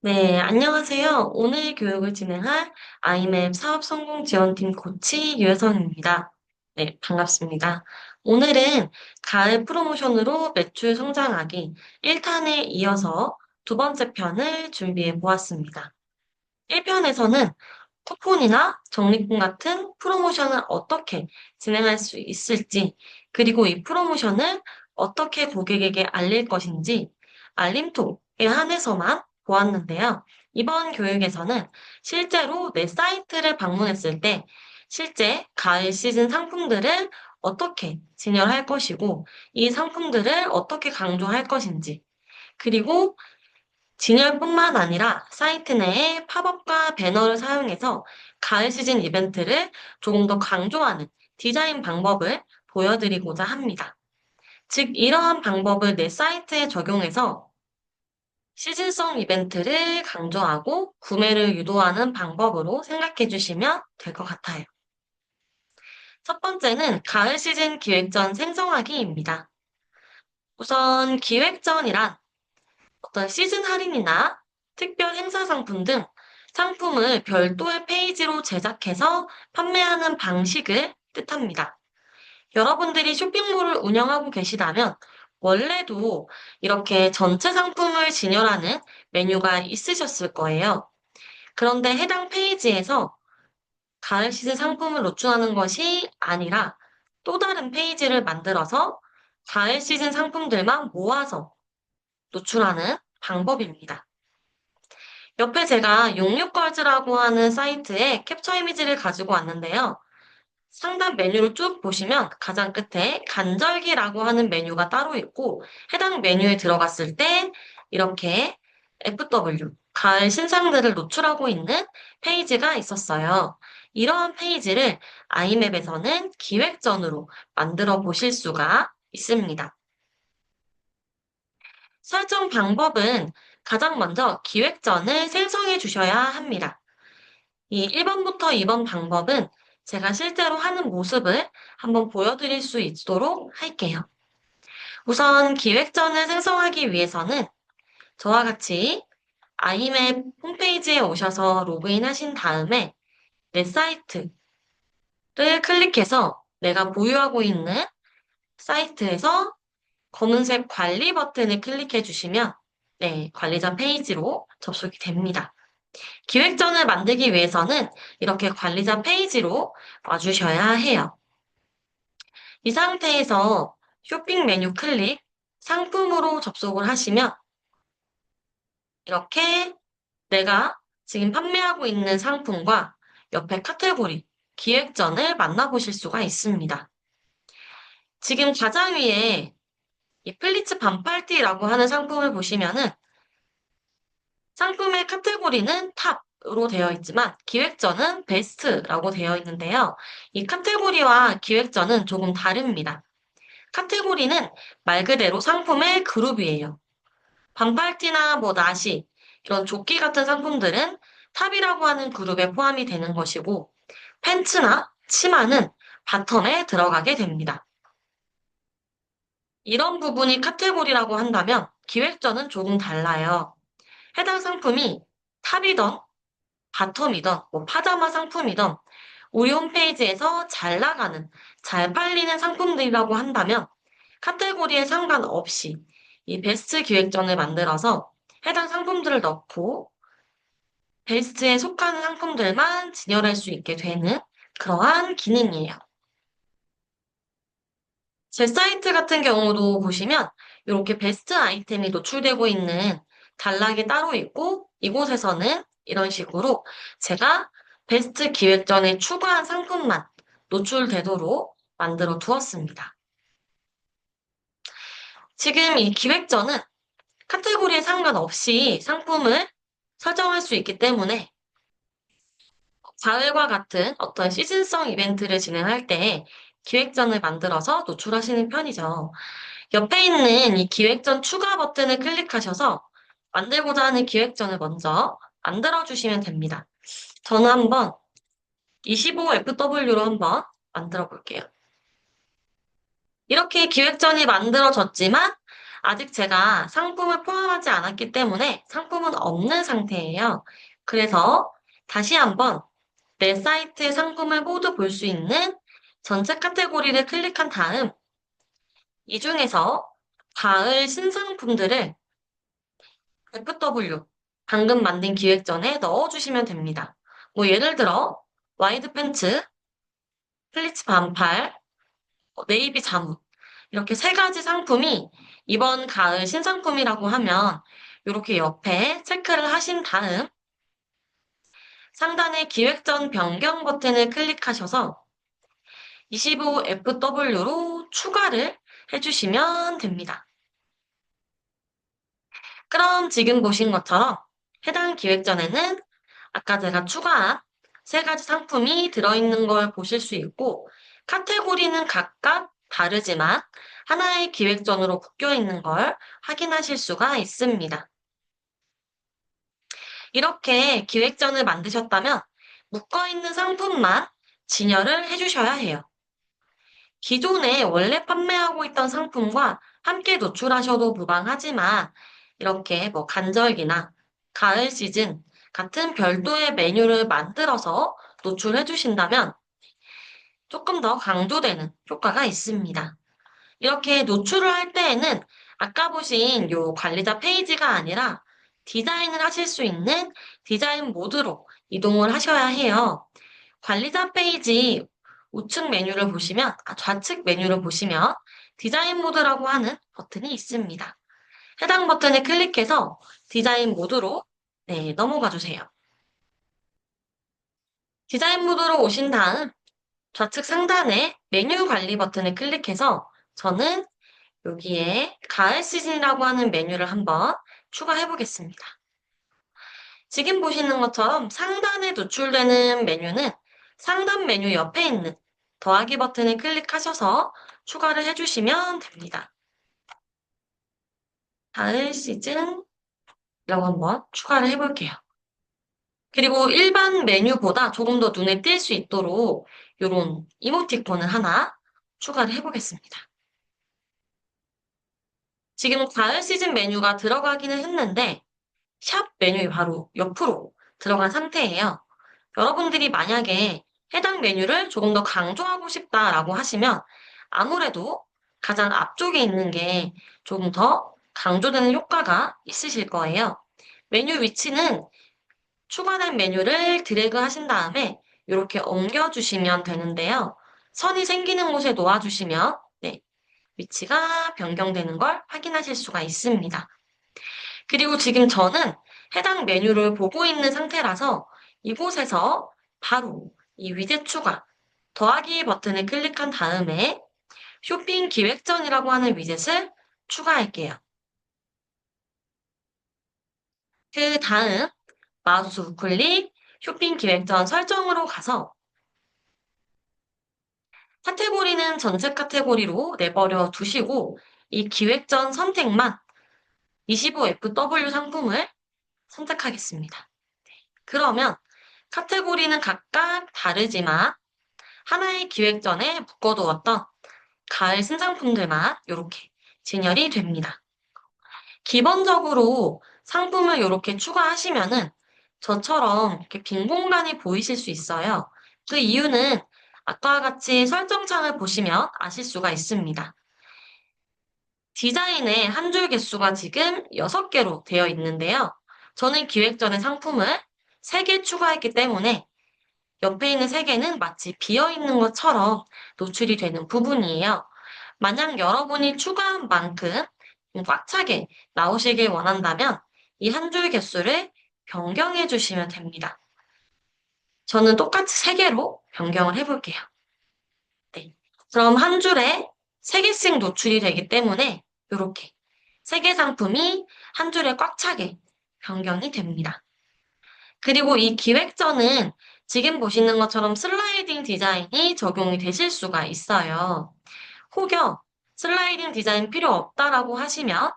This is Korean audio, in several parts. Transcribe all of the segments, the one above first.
네, 안녕하세요. 오늘 교육을 진행할 아이맵 사업성공지원팀 코치 유혜선입니다. 네, 반갑습니다. 오늘은 가을 프로모션으로 매출 성장하기 1탄에 이어서 두 번째 편을 준비해 보았습니다. 1편에서는 쿠폰이나 적립금 같은 프로모션을 어떻게 진행할 수 있을지, 그리고 이 프로모션을 어떻게 고객에게 알릴 것인지 알림톡에 한해서만 보았는데요. 이번 교육에서는 실제로 내 사이트를 방문했을 때 실제 가을 시즌 상품들을 어떻게 진열할 것이고 이 상품들을 어떻게 강조할 것인지, 그리고 진열뿐만 아니라 사이트 내에 팝업과 배너를 사용해서 가을 시즌 이벤트를 조금 더 강조하는 디자인 방법을 보여드리고자 합니다. 즉, 이러한 방법을 내 사이트에 적용해서 시즌성 이벤트를 강조하고 구매를 유도하는 방법으로 생각해 주시면 될 것 같아요. 첫 번째는 가을 시즌 기획전 생성하기입니다. 우선 기획전이란 어떤 시즌 할인이나 특별 행사 상품 등 상품을 별도의 페이지로 제작해서 판매하는 방식을 뜻합니다. 여러분들이 쇼핑몰을 운영하고 계시다면 원래도 이렇게 전체 상품을 진열하는 메뉴가 있으셨을 거예요. 그런데 해당 페이지에서 가을 시즌 상품을 노출하는 것이 아니라 또 다른 페이지를 만들어서 가을 시즌 상품들만 모아서 노출하는 방법입니다. 옆에 제가 66걸즈라고 하는 사이트의 캡처 이미지를 가지고 왔는데요. 상단 메뉴를 쭉 보시면 가장 끝에 간절기라고 하는 메뉴가 따로 있고 해당 메뉴에 들어갔을 때 이렇게 FW, 가을 신상들을 노출하고 있는 페이지가 있었어요. 이러한 페이지를 아이맵에서는 기획전으로 만들어 보실 수가 있습니다. 설정 방법은 가장 먼저 기획전을 생성해 주셔야 합니다. 이 1번부터 2번 방법은 제가 실제로 하는 모습을 한번 보여드릴 수 있도록 할게요. 우선 기획전을 생성하기 위해서는 저와 같이 아이맵 홈페이지에 오셔서 로그인 하신 다음에 내 사이트를 클릭해서 내가 보유하고 있는 사이트에서 검은색 관리 버튼을 클릭해 주시면 네, 관리자 페이지로 접속이 됩니다. 기획전을 만들기 위해서는 이렇게 관리자 페이지로 와주셔야 해요. 이 상태에서 쇼핑 메뉴 클릭, 상품으로 접속을 하시면 이렇게 내가 지금 판매하고 있는 상품과 옆에 카테고리, 기획전을 만나보실 수가 있습니다. 지금 가장 위에 이 플리츠 반팔티라고 하는 상품을 보시면은 상품의 카테고리는 탑으로 되어 있지만 기획전은 베스트라고 되어 있는데요. 이 카테고리와 기획전은 조금 다릅니다. 카테고리는 말 그대로 상품의 그룹이에요. 반팔티나 뭐 나시, 이런 조끼 같은 상품들은 탑이라고 하는 그룹에 포함이 되는 것이고 팬츠나 치마는 바텀에 들어가게 됩니다. 이런 부분이 카테고리라고 한다면 기획전은 조금 달라요. 해당 상품이 탑이던 바텀이던 뭐 파자마 상품이던 우리 홈페이지에서 잘 나가는, 잘 팔리는 상품들이라고 한다면 카테고리에 상관없이 이 베스트 기획전을 만들어서 해당 상품들을 넣고 베스트에 속하는 상품들만 진열할 수 있게 되는 그러한 기능이에요. 제 사이트 같은 경우도 보시면 이렇게 베스트 아이템이 노출되고 있는 단락이 따로 있고 이곳에서는 이런 식으로 제가 베스트 기획전에 추가한 상품만 노출되도록 만들어 두었습니다. 지금 이 기획전은 카테고리에 상관없이 상품을 설정할 수 있기 때문에 가을과 같은 어떤 시즌성 이벤트를 진행할 때 기획전을 만들어서 노출하시는 편이죠. 옆에 있는 이 기획전 추가 버튼을 클릭하셔서 만들고자 하는 기획전을 먼저 만들어 주시면 됩니다. 저는 한번 25FW로 한번 만들어 볼게요. 이렇게 기획전이 만들어졌지만 아직 제가 상품을 포함하지 않았기 때문에 상품은 없는 상태예요. 그래서 다시 한번 내 사이트의 상품을 모두 볼 수 있는 전체 카테고리를 클릭한 다음 이 중에서 가을 신상품들을 FW, 방금 만든 기획전에 넣어주시면 됩니다. 뭐 예를 들어 와이드 팬츠, 플리츠 반팔, 네이비 잠옷 이렇게 세 가지 상품이 이번 가을 신상품이라고 하면 이렇게 옆에 체크를 하신 다음 상단의 기획전 변경 버튼을 클릭하셔서 25FW로 추가를 해주시면 됩니다. 그럼 지금 보신 것처럼 해당 기획전에는 아까 제가 추가한 세 가지 상품이 들어있는 걸 보실 수 있고 카테고리는 각각 다르지만 하나의 기획전으로 묶여 있는 걸 확인하실 수가 있습니다. 이렇게 기획전을 만드셨다면 묶어있는 상품만 진열을 해주셔야 해요. 기존에 원래 판매하고 있던 상품과 함께 노출하셔도 무방하지만 이렇게 뭐 간절기나 가을 시즌 같은 별도의 메뉴를 만들어서 노출해 주신다면 조금 더 강조되는 효과가 있습니다. 이렇게 노출을 할 때에는 아까 보신 요 관리자 페이지가 아니라 디자인을 하실 수 있는 디자인 모드로 이동을 하셔야 해요. 관리자 페이지 우측 메뉴를 보시면, 좌측 메뉴를 보시면 디자인 모드라고 하는 버튼이 있습니다. 해당 버튼을 클릭해서 디자인 모드로 넘어가 주세요. 디자인 모드로 오신 다음 좌측 상단에 메뉴 관리 버튼을 클릭해서 저는 여기에 가을 시즌이라고 하는 메뉴를 한번 추가해 보겠습니다. 지금 보시는 것처럼 상단에 노출되는 메뉴는 상단 메뉴 옆에 있는 더하기 버튼을 클릭하셔서 추가를 해주시면 됩니다. 가을 시즌이라고 한번 추가를 해볼게요. 그리고 일반 메뉴보다 조금 더 눈에 띌 수 있도록 이런 이모티콘을 하나 추가를 해보겠습니다. 지금 가을 시즌 메뉴가 들어가기는 했는데 샵 메뉴에 바로 옆으로 들어간 상태예요. 여러분들이 만약에 해당 메뉴를 조금 더 강조하고 싶다라고 하시면 아무래도 가장 앞쪽에 있는 게 조금 더 강조되는 효과가 있으실 거예요. 메뉴 위치는 추가된 메뉴를 드래그 하신 다음에 이렇게 옮겨주시면 되는데요. 선이 생기는 곳에 놓아주시면 위치가 변경되는 걸 확인하실 수가 있습니다. 그리고 지금 저는 해당 메뉴를 보고 있는 상태라서 이곳에서 바로 이 위젯 추가, 더하기 버튼을 클릭한 다음에 쇼핑 기획전이라고 하는 위젯을 추가할게요. 그 다음 마우스 우클릭 쇼핑 기획전 설정으로 가서 카테고리는 전체 카테고리로 내버려 두시고 이 기획전 선택만 25FW 상품을 선택하겠습니다. 그러면 카테고리는 각각 다르지만 하나의 기획전에 묶어두었던 가을 신상품들만 이렇게 진열이 됩니다. 기본적으로 상품을 이렇게 추가하시면은 저처럼 이렇게 빈 공간이 보이실 수 있어요. 그 이유는 아까와 같이 설정창을 보시면 아실 수가 있습니다. 디자인의 한 줄 개수가 지금 6개로 되어 있는데요. 저는 기획 전에 상품을 3개 추가했기 때문에 옆에 있는 3개는 마치 비어있는 것처럼 노출이 되는 부분이에요. 만약 여러분이 추가한 만큼 꽉 차게 나오시길 원한다면 이 한 줄 개수를 변경해 주시면 됩니다. 저는 똑같이 3개로 변경을 해볼게요. 네. 그럼 한 줄에 3개씩 노출이 되기 때문에 이렇게 3개 상품이 한 줄에 꽉 차게 변경이 됩니다. 그리고 이 기획전은 지금 보시는 것처럼 슬라이딩 디자인이 적용이 되실 수가 있어요. 혹여 슬라이딩 디자인 필요 없다라고 하시면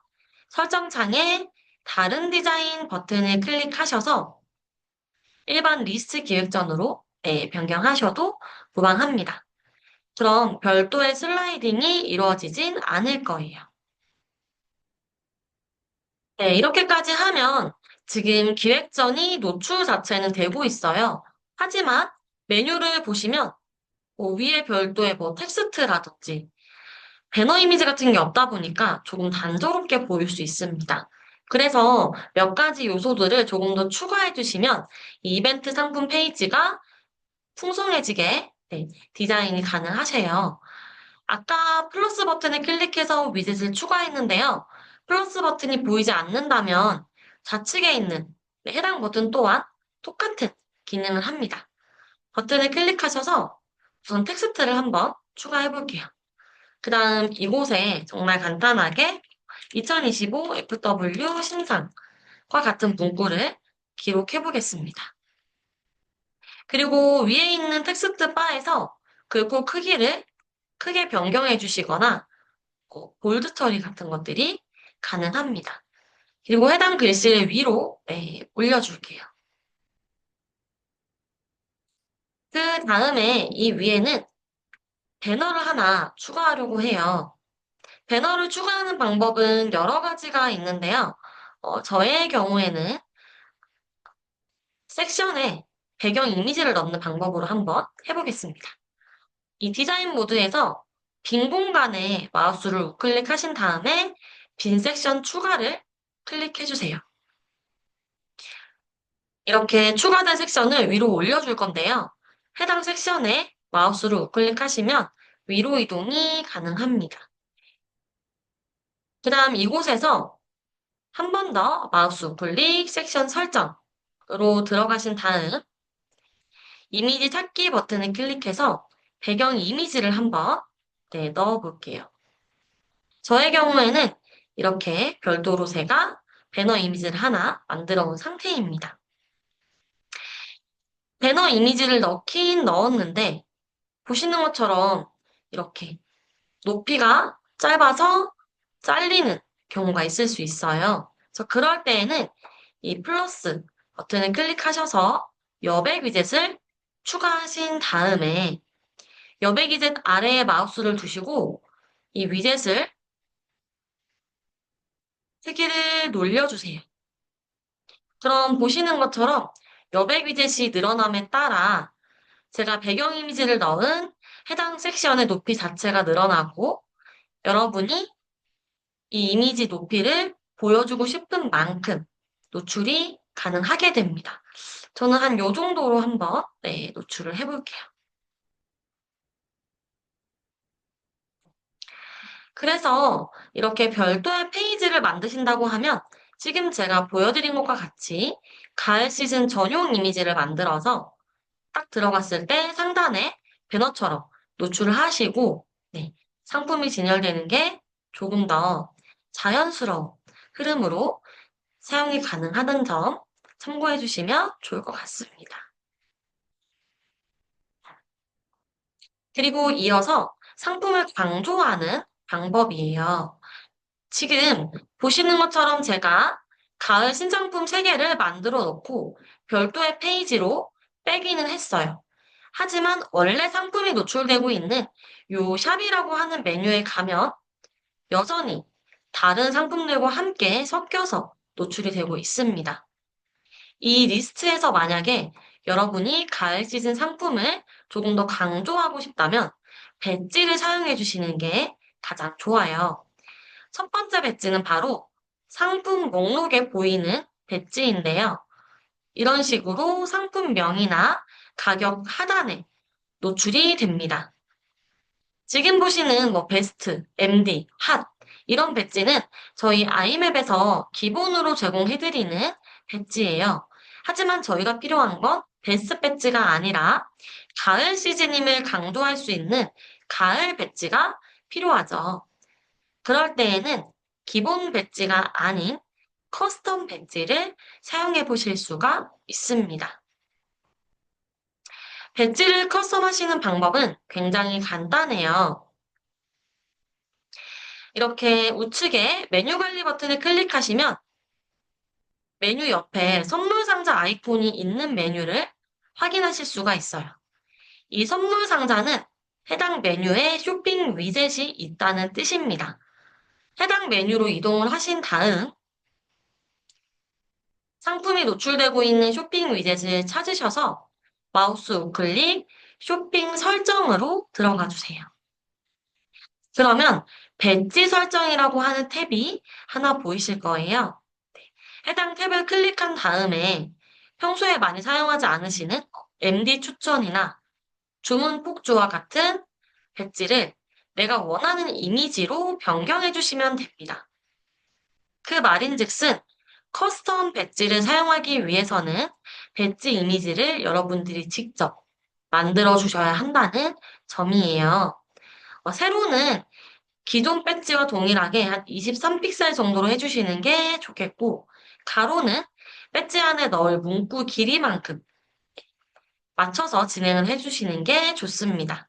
설정창에 다른 디자인 버튼을 클릭하셔서 일반 리스트 기획전으로 변경하셔도 무방합니다. 그럼 별도의 슬라이딩이 이루어지진 않을 거예요. 네, 이렇게까지 하면 지금 기획전이 노출 자체는 되고 있어요. 하지만 메뉴를 보시면 뭐 위에 별도의 뭐 텍스트라든지 배너 이미지 같은 게 없다 보니까 조금 단조롭게 보일 수 있습니다. 그래서 몇 가지 요소들을 조금 더 추가해 주시면 이 이벤트 상품 페이지가 풍성해지게 네, 디자인이 가능하세요. 아까 플러스 버튼을 클릭해서 위젯을 추가했는데요. 플러스 버튼이 보이지 않는다면 좌측에 있는 네, 해당 버튼 또한 똑같은 기능을 합니다. 버튼을 클릭하셔서 우선 텍스트를 한번 추가해 볼게요. 그 다음 이곳에 정말 간단하게 2025 FW 신상과 같은 문구를 기록해 보겠습니다. 그리고 위에 있는 텍스트 바에서 글꼴 크기를 크게 변경해 주시거나 볼드 처리 같은 것들이 가능합니다. 그리고 해당 글씨를 위로 올려줄게요. 그 다음에 이 위에는 배너를 하나 추가하려고 해요. 배너를 추가하는 방법은 여러 가지가 있는데요. 저의 경우에는 섹션에 배경 이미지를 넣는 방법으로 한번 해보겠습니다. 이 디자인 모드에서 빈 공간에 마우스를 우클릭하신 다음에 빈 섹션 추가를 클릭해주세요. 이렇게 추가된 섹션을 위로 올려줄 건데요. 해당 섹션에 마우스를 우클릭하시면 위로 이동이 가능합니다. 그 다음 이곳에서 한 번 더 마우스 우클릭 섹션 설정으로 들어가신 다음 이미지 찾기 버튼을 클릭해서 배경 이미지를 한번 넣어 볼게요. 저의 경우에는 이렇게 별도로 제가 배너 이미지를 하나 만들어 온 상태입니다. 배너 이미지를 넣긴 넣었는데 보시는 것처럼 이렇게 높이가 짧아서 잘리는 경우가 있을 수 있어요. 그래서 그럴 때에는 이 플러스 버튼을 클릭하셔서 여백 위젯을 추가하신 다음에 여백 위젯 아래에 마우스를 두시고 이 위젯을 크기를 놀려주세요. 그럼 보시는 것처럼 여백 위젯이 늘어남에 따라 제가 배경 이미지를 넣은 해당 섹션의 높이 자체가 늘어나고 여러분이 이 이미지 높이를 보여주고 싶은 만큼 노출이 가능하게 됩니다. 저는 한 요 정도로 한번 노출을 해볼게요. 그래서 이렇게 별도의 페이지를 만드신다고 하면 지금 제가 보여드린 것과 같이 가을 시즌 전용 이미지를 만들어서 딱 들어갔을 때 상단에 배너처럼 노출을 하시고 상품이 진열되는 게 조금 더 자연스러운 흐름으로 사용이 가능하다는 점 참고해 주시면 좋을 것 같습니다. 그리고 이어서 상품을 강조하는 방법이에요. 지금 보시는 것처럼 제가 가을 신상품 3개를 만들어 놓고 별도의 페이지로 빼기는 했어요. 하지만 원래 상품이 노출되고 있는 요 샵이라고 하는 메뉴에 가면 여전히 다른 상품들과 함께 섞여서 노출이 되고 있습니다. 이 리스트에서 만약에 여러분이 가을 시즌 상품을 조금 더 강조하고 싶다면 배지를 사용해 주시는 게 가장 좋아요. 첫 번째 배지는 바로 상품 목록에 보이는 배지인데요. 이런 식으로 상품명이나 가격 하단에 노출이 됩니다. 지금 보시는 뭐 베스트, MD, 핫 이런 배지는 저희 아이맵에서 기본으로 제공해드리는 배지예요. 하지만 저희가 필요한 건 베스트 배지가 아니라 가을 시즌임을 강조할 수 있는 가을 배지가 필요하죠. 그럴 때에는 기본 배지가 아닌 커스텀 배지를 사용해 보실 수가 있습니다. 배지를 커스텀하시는 방법은 굉장히 간단해요. 이렇게 우측에 메뉴 관리 버튼을 클릭하시면 메뉴 옆에 선물 상자 아이콘이 있는 메뉴를 확인하실 수가 있어요. 이 선물 상자는 해당 메뉴에 쇼핑 위젯이 있다는 뜻입니다. 해당 메뉴로 이동을 하신 다음 상품이 노출되고 있는 쇼핑 위젯을 찾으셔서 마우스 우클릭 쇼핑 설정으로 들어가 주세요. 그러면 배지 설정이라고 하는 탭이 하나 보이실 거예요. 해당 탭을 클릭한 다음에 평소에 많이 사용하지 않으시는 MD 추천이나 주문 폭주와 같은 배지를 내가 원하는 이미지로 변경해 주시면 됩니다. 그 말인즉슨 커스텀 배지를 사용하기 위해서는 배지 이미지를 여러분들이 직접 만들어 주셔야 한다는 점이에요. 세로는 기존 배지와 동일하게 한 23픽셀 정도로 해주시는 게 좋겠고, 가로는 배지 안에 넣을 문구 길이만큼 맞춰서 진행을 해주시는 게 좋습니다.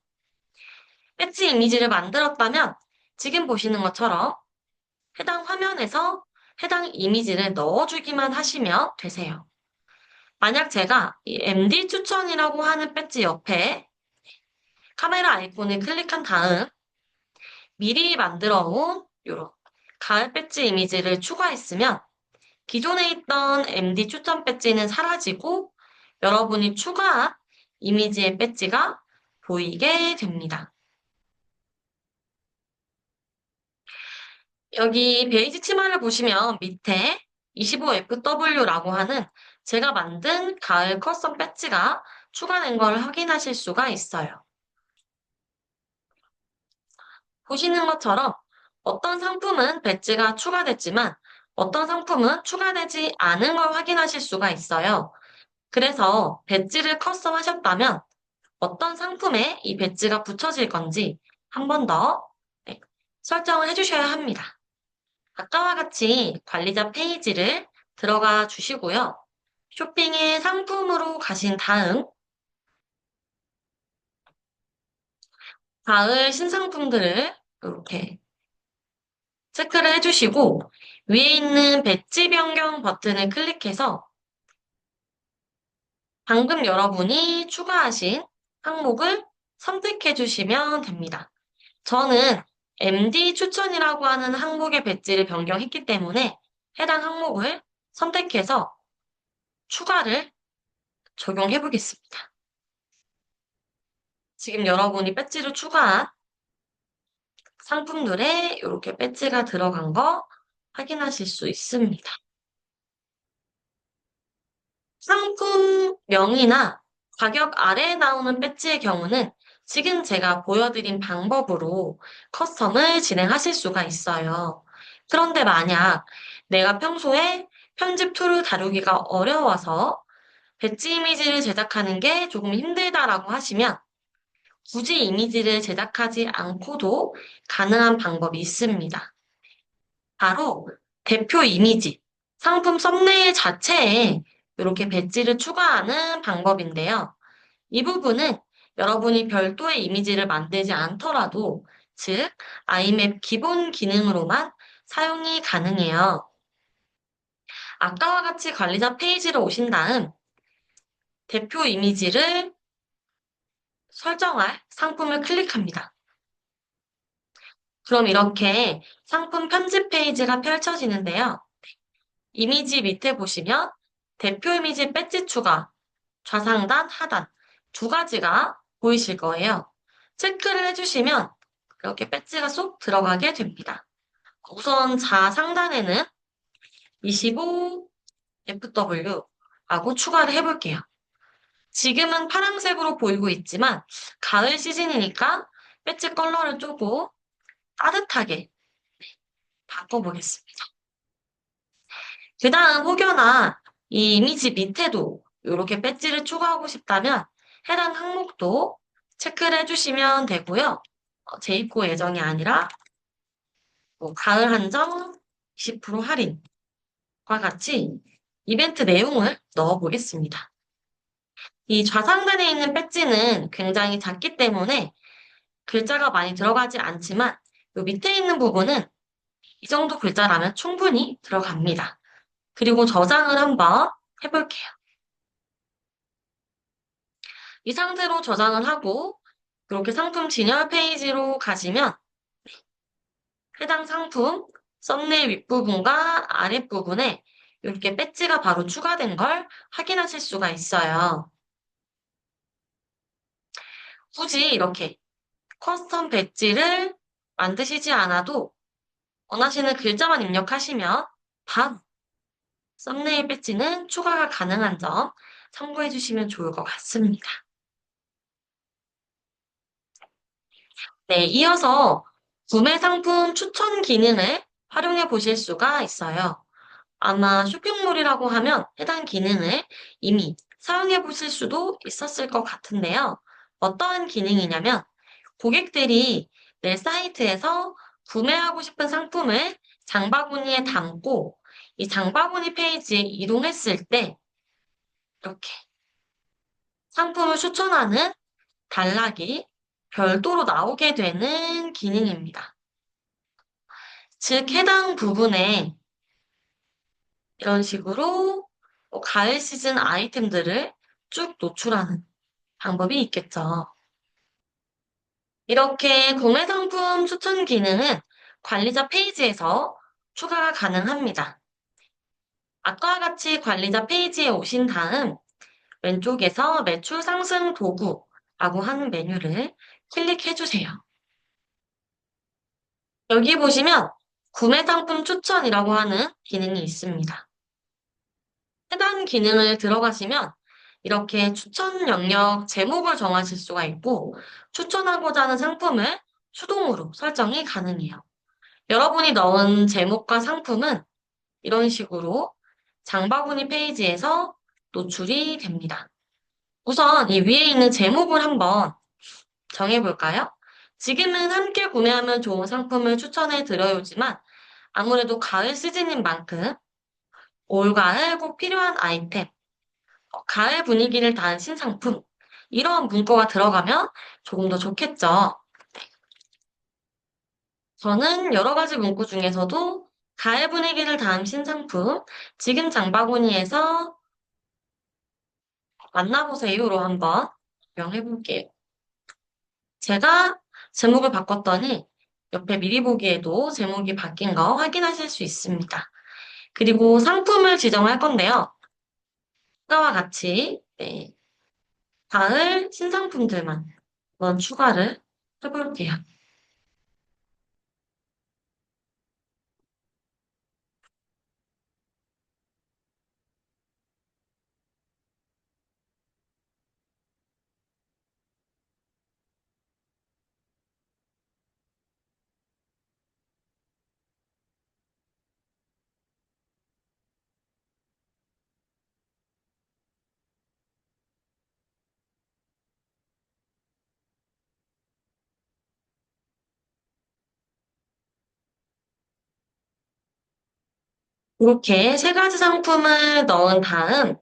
배지 이미지를 만들었다면 지금 보시는 것처럼 해당 화면에서 해당 이미지를 넣어주기만 하시면 되세요. 만약 제가 이 MD 추천이라고 하는 배지 옆에 카메라 아이콘을 클릭한 다음 미리 만들어 온 이런 가을 배지 이미지를 추가했으면 기존에 있던 MD 추천 배지는 사라지고 여러분이 추가한 이미지의 배지가 보이게 됩니다. 여기 베이지 치마를 보시면 밑에 25FW라고 하는 제가 만든 가을 커스텀 배지가 추가된 걸 확인하실 수가 있어요. 보시는 것처럼 어떤 상품은 배지가 추가됐지만 어떤 상품은 추가되지 않은 걸 확인하실 수가 있어요. 그래서 배지를 커스텀 하셨다면 어떤 상품에 이 배지가 붙여질 건지 한 번 더 설정을 해주셔야 합니다. 아까와 같이 관리자 페이지를 들어가 주시고요. 쇼핑의 상품으로 가신 다음 가을 신상품들을 이렇게 체크를 해주시고 위에 있는 배지 변경 버튼을 클릭해서 방금 여러분이 추가하신 항목을 선택해 주시면 됩니다. 저는 MD 추천이라고 하는 항목의 배지를 변경했기 때문에 해당 항목을 선택해서 추가를 적용해 보겠습니다. 지금 여러분이 배지를 추가한 상품들에 이렇게 배지가 들어간 거 확인하실 수 있습니다. 상품명이나 가격 아래에 나오는 배지의 경우는 지금 제가 보여드린 방법으로 커스텀을 진행하실 수가 있어요. 그런데 만약 내가 평소에 편집 툴을 다루기가 어려워서 배지 이미지를 제작하는 게 조금 힘들다라고 하시면 굳이 이미지를 제작하지 않고도 가능한 방법이 있습니다. 바로 대표 이미지, 상품 썸네일 자체에 이렇게 배지를 추가하는 방법인데요. 이 부분은 여러분이 별도의 이미지를 만들지 않더라도, 즉, 아이맵 기본 기능으로만 사용이 가능해요. 아까와 같이 관리자 페이지로 오신 다음 대표 이미지를 설정할 상품을 클릭합니다. 그럼 이렇게 상품 편집 페이지가 펼쳐지는데요. 이미지 밑에 보시면 대표 이미지 배지 추가, 좌상단, 하단 두 가지가 보이실 거예요. 체크를 해주시면 이렇게 배지가 쏙 들어가게 됩니다. 우선 좌상단에는 25FW라고 추가를 해볼게요. 지금은 파란색으로 보이고 있지만 가을 시즌이니까 배지 컬러를 조금 따뜻하게 바꿔보겠습니다. 그 다음 혹여나 이 이미지 밑에도 이렇게 배지를 추가하고 싶다면 해당 항목도 체크를 해주시면 되고요. 재입고 예정이 아니라 가을 한정 20% 할인과 같이 이벤트 내용을 넣어보겠습니다. 이 좌상단에 있는 배지는 굉장히 작기 때문에 글자가 많이 들어가지 않지만 이 밑에 있는 부분은 이 정도 글자라면 충분히 들어갑니다. 그리고 저장을 한번 해볼게요. 이 상태로 저장을 하고 이렇게 상품 진열 페이지로 가시면 해당 상품 썸네일 윗부분과 아랫부분에 이렇게 배지가 바로 추가된 걸 확인하실 수가 있어요. 굳이 이렇게 커스텀 배지를 만드시지 않아도 원하시는 글자만 입력하시면 바로 썸네일 배지는 추가가 가능한 점 참고해 주시면 좋을 것 같습니다. 네, 이어서 구매 상품 추천 기능을 활용해 보실 수가 있어요. 아마 쇼핑몰이라고 하면 해당 기능을 이미 사용해 보실 수도 있었을 것 같은데요. 어떠한 기능이냐면 고객들이 내 사이트에서 구매하고 싶은 상품을 장바구니에 담고 이 장바구니 페이지에 이동했을 때 이렇게 상품을 추천하는 단락이 별도로 나오게 되는 기능입니다. 즉, 해당 부분에 이런 식으로 가을 시즌 아이템들을 쭉 노출하는 방법이 있겠죠. 이렇게 구매 상품 추천 기능은 관리자 페이지에서 추가가 가능합니다. 아까와 같이 관리자 페이지에 오신 다음 왼쪽에서 매출 상승 도구라고 하는 메뉴를 클릭해 주세요. 여기 보시면 구매 상품 추천이라고 하는 기능이 있습니다. 해당 기능을 들어가시면 이렇게 추천 영역 제목을 정하실 수가 있고 추천하고자 하는 상품을 수동으로 설정이 가능해요. 여러분이 넣은 제목과 상품은 이런 식으로 장바구니 페이지에서 노출이 됩니다. 우선 이 위에 있는 제목을 한번 정해볼까요? 지금은 함께 구매하면 좋은 상품을 추천해 드려요지만 아무래도 가을 시즌인 만큼 올가을 꼭 필요한 아이템, 가을 분위기를 다한 신상품, 이런 문구가 들어가면 조금 더 좋겠죠. 저는 여러 가지 문구 중에서도 가을 분위기를 담은 신상품, 지금 장바구니에서 만나보세요로 한번 명해 볼게요. 제가 제목을 바꿨더니 옆에 미리 보기에도 제목이 바뀐 거 확인하실 수 있습니다. 그리고 상품을 지정할 건데요. 아까와 같이 가을 신상품들만 한번 추가를 해볼게요. 이렇게 세 가지 상품을 넣은 다음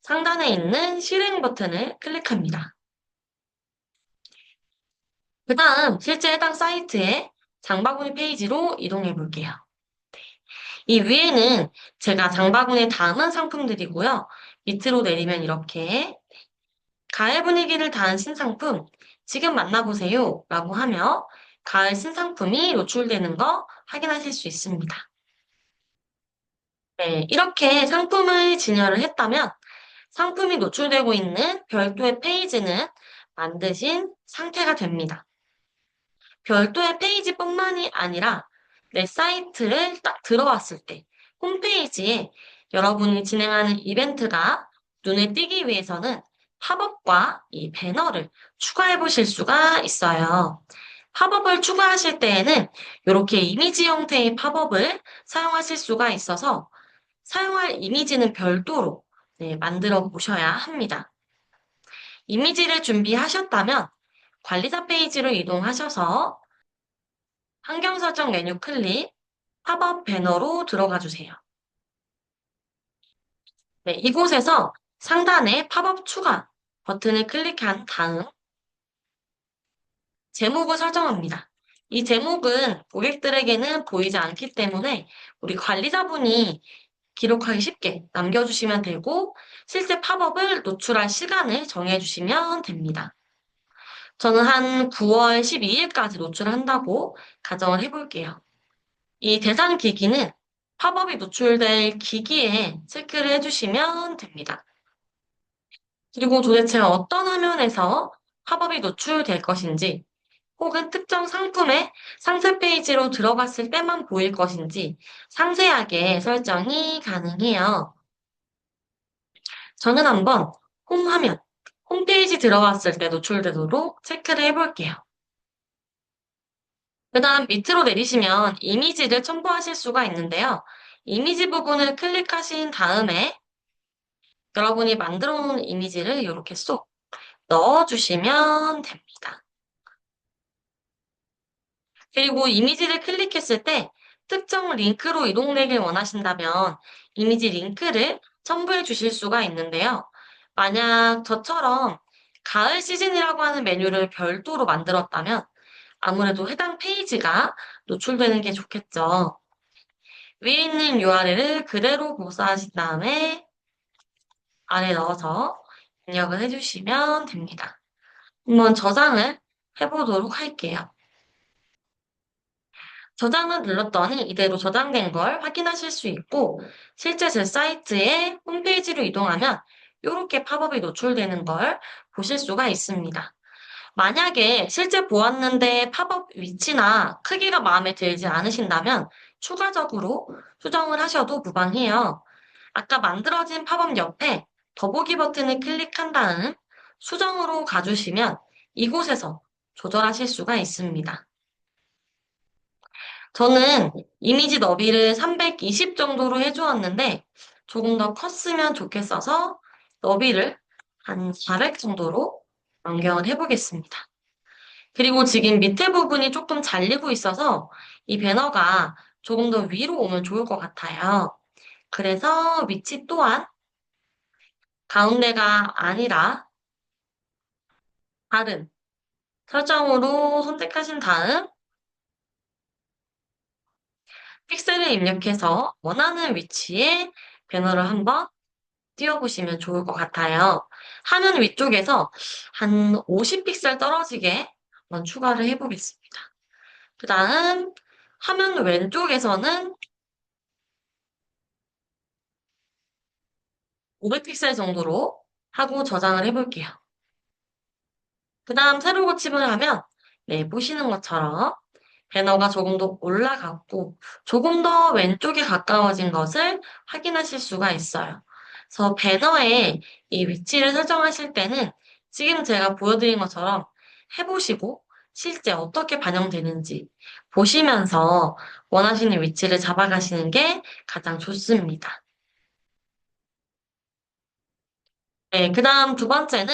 상단에 있는 실행 버튼을 클릭합니다. 그 다음 실제 해당 사이트의 장바구니 페이지로 이동해 볼게요. 이 위에는 제가 장바구니에 담은 상품들이고요. 밑으로 내리면 이렇게 가을 분위기를 담은 신상품 지금 만나보세요 라고 하며 가을 신상품이 노출되는 거 확인하실 수 있습니다. 네, 이렇게 상품을 진열을 했다면 상품이 노출되고 있는 별도의 페이지는 만드신 상태가 됩니다. 별도의 페이지뿐만이 아니라 내 사이트를 딱 들어왔을 때 홈페이지에 여러분이 진행하는 이벤트가 눈에 띄기 위해서는 팝업과 이 배너를 추가해 보실 수가 있어요. 팝업을 추가하실 때에는 이렇게 이미지 형태의 팝업을 사용하실 수가 있어서 사용할 이미지는 별도로 만들어 보셔야 합니다. 이미지를 준비하셨다면 관리자 페이지로 이동하셔서 환경 설정 메뉴 클릭, 팝업 배너로 들어가 주세요. 네, 이곳에서 상단에 팝업 추가 버튼을 클릭한 다음 제목을 설정합니다. 이 제목은 고객들에게는 보이지 않기 때문에 우리 관리자분이 기록하기 쉽게 남겨주시면 되고 실제 팝업을 노출할 시간을 정해주시면 됩니다. 저는 한 9월 12일까지 노출한다고 가정을 해볼게요. 이 대상 기기는 팝업이 노출될 기기에 체크를 해주시면 됩니다. 그리고 도대체 어떤 화면에서 팝업이 노출될 것인지, 혹은 특정 상품의 상세 페이지로 들어갔을 때만 보일 것인지 상세하게 설정이 가능해요. 저는 한번 홈 화면, 홈페이지 들어갔을 때 노출되도록 체크를 해볼게요. 그 다음 밑으로 내리시면 이미지를 첨부하실 수가 있는데요. 이미지 부분을 클릭하신 다음에 여러분이 만들어 놓은 이미지를 이렇게 쏙 넣어주시면 됩니다. 그리고 이미지를 클릭했을 때 특정 링크로 이동되길 원하신다면 이미지 링크를 첨부해 주실 수가 있는데요. 만약 저처럼 가을 시즌이라고 하는 메뉴를 별도로 만들었다면 아무래도 해당 페이지가 노출되는 게 좋겠죠. 위에 있는 URL을 그대로 복사하신 다음에 아래 넣어서 입력을 해주시면 됩니다. 한번 저장을 해보도록 할게요. 저장을 눌렀더니 이대로 저장된 걸 확인하실 수 있고, 실제 제 사이트의 홈페이지로 이동하면 이렇게 팝업이 노출되는 걸 보실 수가 있습니다. 만약에 실제 보았는데 팝업 위치나 크기가 마음에 들지 않으신다면 추가적으로 수정을 하셔도 무방해요. 아까 만들어진 팝업 옆에 더보기 버튼을 클릭한 다음 수정으로 가주시면 이곳에서 조절하실 수가 있습니다. 저는 이미지 너비를 320 정도로 해주었는데 조금 더 컸으면 좋겠어서 너비를 한 400 정도로 변경을 해보겠습니다. 그리고 지금 밑에 부분이 조금 잘리고 있어서 이 배너가 조금 더 위로 오면 좋을 것 같아요. 그래서 위치 또한 가운데가 아니라 다른 설정으로 선택하신 다음 픽셀을 입력해서 원하는 위치에 배너를 한번 띄워보시면 좋을 것 같아요. 화면 위쪽에서 한 50픽셀 떨어지게 한번 추가를 해보겠습니다. 그 다음 화면 왼쪽에서는 500픽셀 정도로 하고 저장을 해볼게요. 그 다음 새로 고침을 하면 네, 보시는 것처럼 배너가 조금 더 올라갔고 조금 더 왼쪽에 가까워진 것을 확인하실 수가 있어요. 그래서 배너의 이 위치를 설정하실 때는 지금 제가 보여드린 것처럼 해보시고 실제 어떻게 반영되는지 보시면서 원하시는 위치를 잡아가시는 게 가장 좋습니다. 네, 그 다음 두 번째는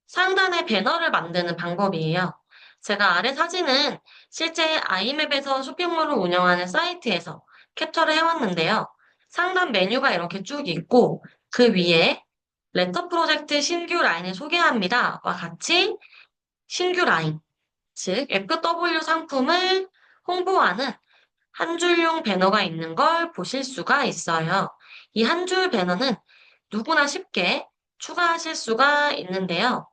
상단에 배너를 만드는 방법이에요. 제가 아래 사진은 실제 아이맵에서 쇼핑몰을 운영하는 사이트에서 캡처를 해왔는데요. 상단 메뉴가 이렇게 쭉 있고 그 위에 레터 프로젝트 신규 라인을 소개합니다와 같이 신규 라인, 즉 FW 상품을 홍보하는 한 줄용 배너가 있는 걸 보실 수가 있어요. 이 한 줄 배너는 누구나 쉽게 추가하실 수가 있는데요.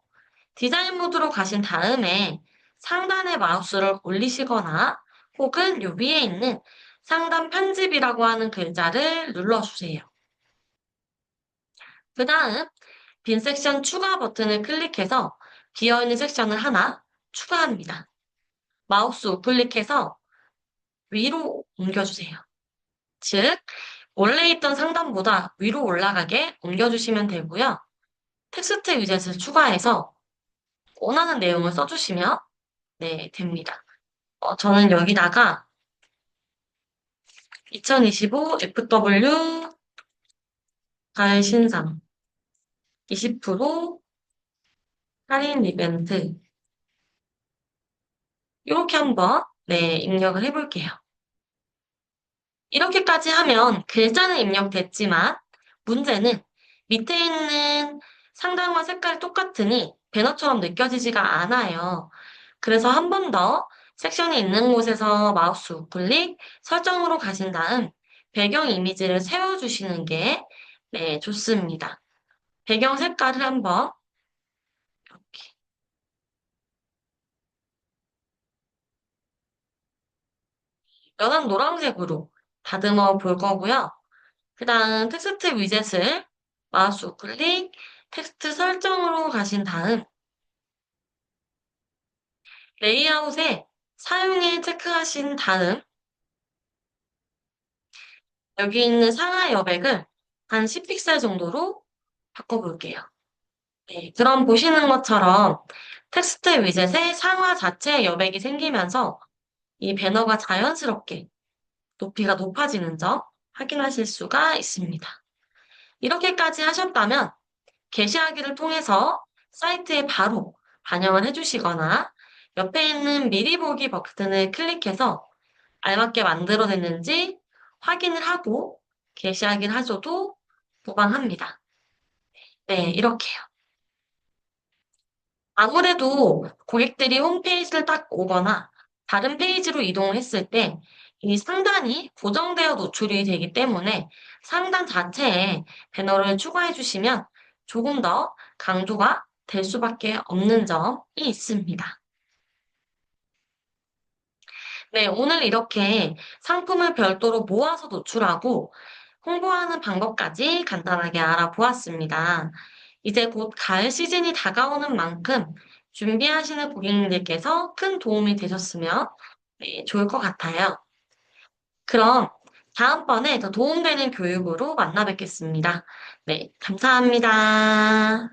디자인 모드로 가신 다음에 상단에 마우스를 올리시거나 혹은 요 위에 있는 상단 편집이라고 하는 글자를 눌러주세요. 그 다음 빈 섹션 추가 버튼을 클릭해서 비어있는 섹션을 하나 추가합니다. 마우스 우클릭해서 위로 옮겨주세요. 즉, 원래 있던 상단보다 위로 올라가게 옮겨주시면 되고요. 텍스트 위젯을 추가해서 원하는 내용을 써주시면 네, 됩니다. 저는 여기다가 2025 FW 가을 신상 20% 할인 이벤트 이렇게 한번 네, 입력을 해볼게요. 이렇게까지 하면 글자는 입력됐지만 문제는 밑에 있는 상단과 색깔이 똑같으니 배너처럼 느껴지지가 않아요. 그래서 한 번 더 섹션이 있는 곳에서 마우스 우클릭, 설정으로 가신 다음 배경 이미지를 세워주시는 게 네, 좋습니다. 배경 색깔을 한번 이렇게 연한 노란색으로 다듬어 볼 거고요. 그 다음 텍스트 위젯을 마우스 우클릭, 텍스트 설정으로 가신 다음 레이아웃에 사용일 체크하신 다음 여기 있는 상하 여백을 한 10픽셀 정도로 바꿔볼게요. 네, 그럼 보시는 것처럼 텍스트 위젯의 상하 자체 여백이 생기면서 이 배너가 자연스럽게 높이가 높아지는 점 확인하실 수가 있습니다. 이렇게까지 하셨다면 게시하기를 통해서 사이트에 바로 반영을 해주시거나 옆에 있는 미리 보기 버튼을 클릭해서 알맞게 만들어냈는지 확인을 하고 게시하기를 하셔도 무방합니다. 네, 이렇게요. 아무래도 고객들이 홈페이지를 딱 오거나 다른 페이지로 이동을 했을 때 이 상단이 고정되어 노출이 되기 때문에 상단 자체에 배너를 추가해 주시면 조금 더 강조가 될 수밖에 없는 점이 있습니다. 네, 오늘 이렇게 상품을 별도로 모아서 노출하고 홍보하는 방법까지 간단하게 알아보았습니다. 이제 곧 가을 시즌이 다가오는 만큼 준비하시는 고객님들께서 큰 도움이 되셨으면 네, 좋을 것 같아요. 그럼 다음번에 더 도움되는 교육으로 만나 뵙겠습니다. 네, 감사합니다.